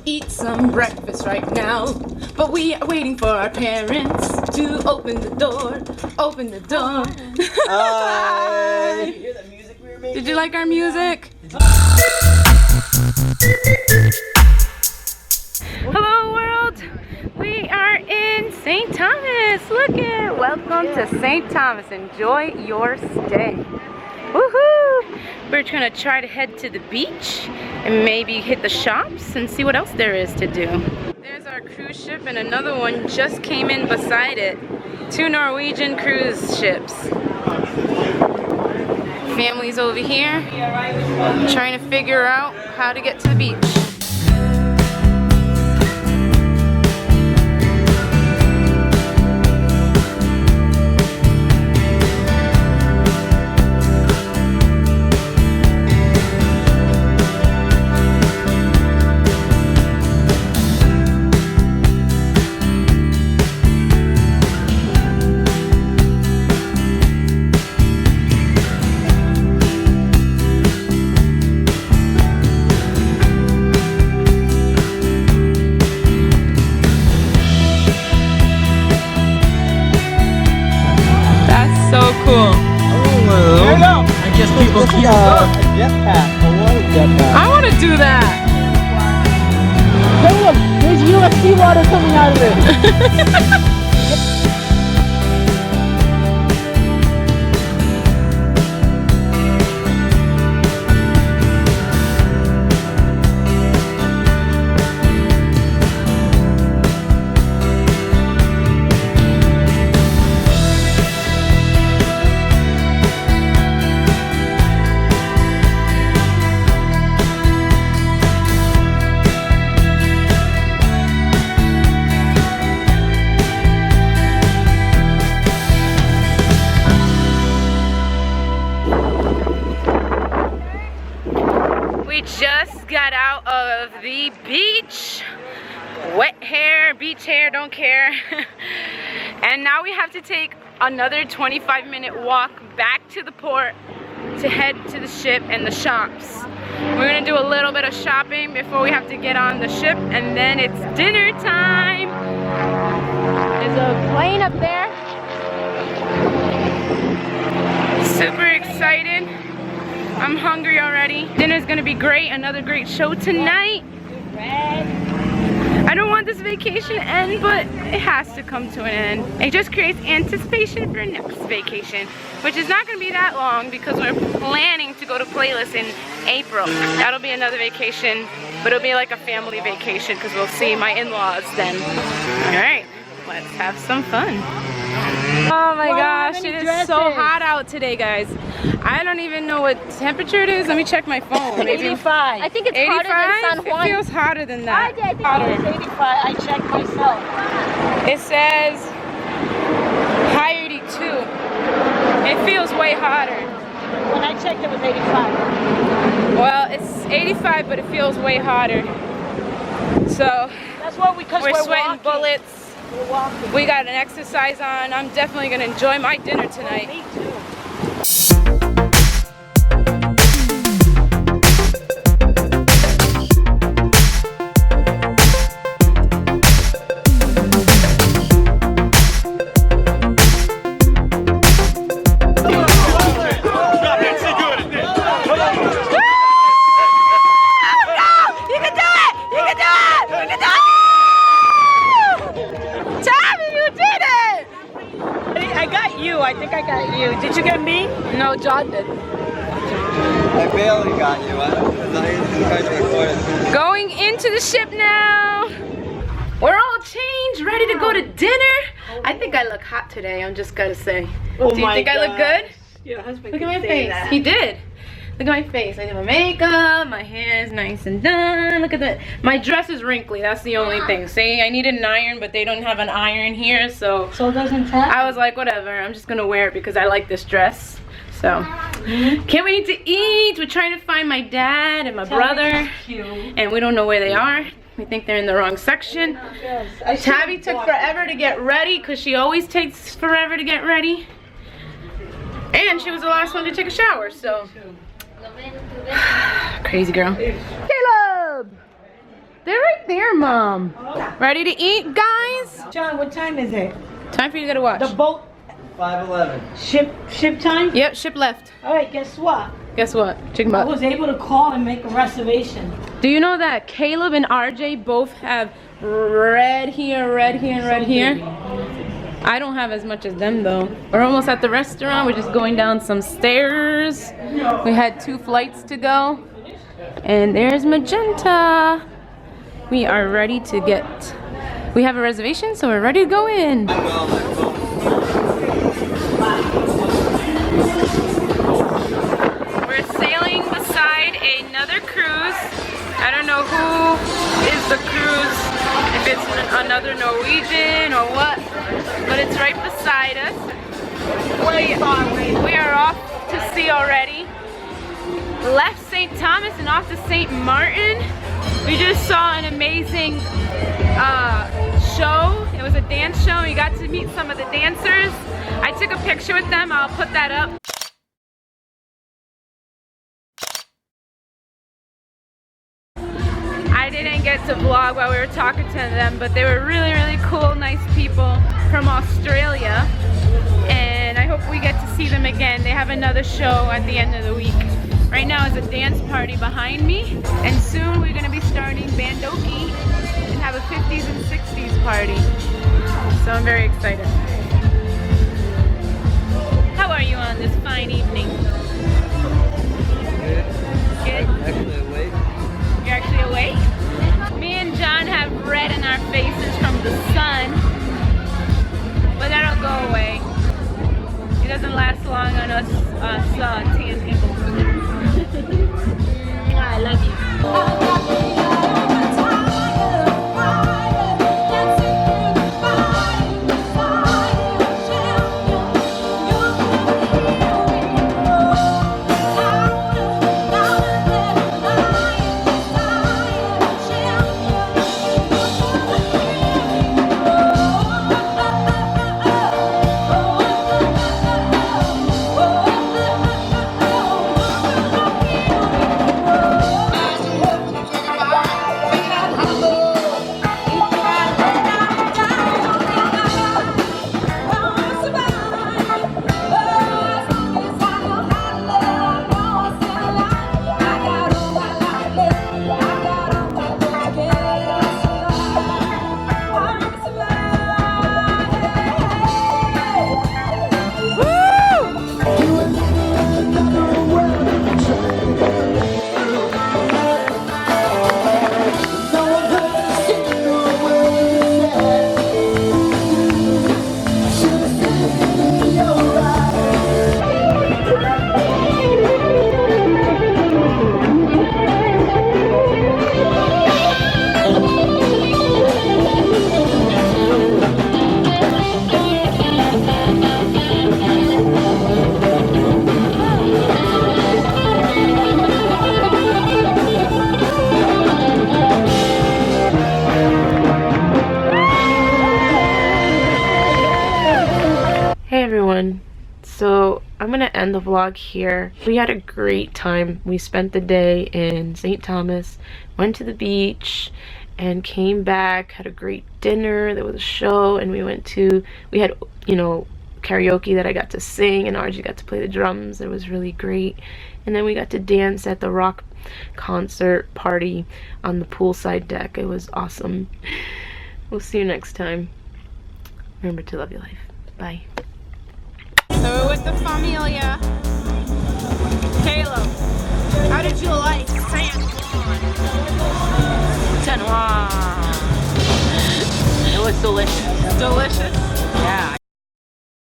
eat some breakfast right now, but we are waiting for our parents to open the door. Open the door. Hi. Did you hear that music we were making? Did you like our music? Hello world! We are in St. Thomas. Look it! Welcome to St. Thomas. Enjoy your stay. Woohoo! We're trying to try to head to the beach and maybe hit the shops and see what else there is to do. There's our cruise ship and another one just came in beside it. 2 Norwegian cruise ships. Family's over here trying to figure out how to get to the beach. So cool. Oh, there you go. I guess people keep a jetpack. I want to do that. Hey, look, there's USC water coming out of it. We just got out of the beach. Wet hair, beach hair, don't care. And now we have to take another 25-minute walk back to the port to head to the ship and the shops. We're gonna do a little bit of shopping before we have to get on the ship, and then it's dinner time. There's a plane up there. Super excited. I'm hungry already. Dinner's gonna be great. Another great show tonight. I don't want this vacation to end, but it has to come to an end. It just creates anticipation for next vacation, which is not gonna be that long because we're planning to go to Playlist in April. That'll be another vacation, but it'll be like a family vacation because we'll see my in-laws then. All right, let's have some fun. Oh my gosh, it is so hot out today, guys. I don't even know what temperature it is. Let me check my phone. Maybe 85. I think it's 85? hotter than San Juan. It feels hotter than that. I think it's 85. I checked myself. It says high 82. It feels way hotter. When I checked, it was 85. Well, it's 85, but it feels way hotter. So that's what we're sweating walking. bullets. We're walking. We got an exercise on. I'm definitely gonna enjoy my dinner tonight. Me too. I think I got you. Did you get me? No, John did. I barely got you. I don't know. Going into the ship now. We're all changed, ready to go to dinner. I think I look hot today, I'm just gonna say. Oh, do you think I look good? Your husband Look at my face. That. He did. Look at my face. I did my makeup, my hair is nice and done. Look at that. My dress is wrinkly, that's the only thing. See, I needed an iron, but they don't have an iron here, so it doesn't tap? I was like, whatever, I'm just gonna wear it because I like this dress. So, can't wait to eat. We're trying to find my dad and my brother, and we don't know where they are. We think they're in the wrong section. Tabby took forever to get ready because she always takes forever to get ready. And she was the last one to take a shower, so. Crazy girl. Caleb! They're right there, Mom. Ready to eat, guys? John, what time is it? Time for you to go to watch. The boat 5:11. ship time? Yep, ship left. All right, guess what? Guess what? Chicken I butt. was able to call and make a reservation. Do you know that Caleb and RJ both have red here, and red here? I don't have as much as them though. We're almost at the restaurant. We're just going down some stairs. We had 2 flights to go. And there's Magenta. We are ready to get, we have a reservation, so we're ready to go in. We're sailing beside another cruise. I don't know who is the cruise, if it's another Norwegian or what, but it's right beside us. We are off to sea already. Left St. Thomas and off to St. Martin. We just saw an amazing show. It was a dance show. We got to meet some of the dancers. I took a picture with them. I'll put that up. I didn't get to vlog while we were talking to them, but they were really, really cool, nice people from Australia. And I hope we get to see them again. They have another show at the end of the week. Right now is a dance party behind me, and soon we're gonna be starting Bandoki and have a 50s and 60s party. So I'm very excited. How are you on this fine evening? Good? Actually awake. You're actually awake? Me and John have red in our faces from the sun, but that'll go away. It doesn't last long on us tan people. I love you. So I'm gonna end the vlog here. We had a great time. We spent the day in St. Thomas, went to the beach, and came back, had a great dinner. There was a show, and we had, you know, karaoke that I got to sing, and RG got to play the drums. It was really great. And then we got to dance at the rock concert party on the poolside deck. It was awesome. We'll see you next time. Remember to love your life. Bye. So we're with the familia. Caleb, how did you like San Juan? It was delicious. Delicious?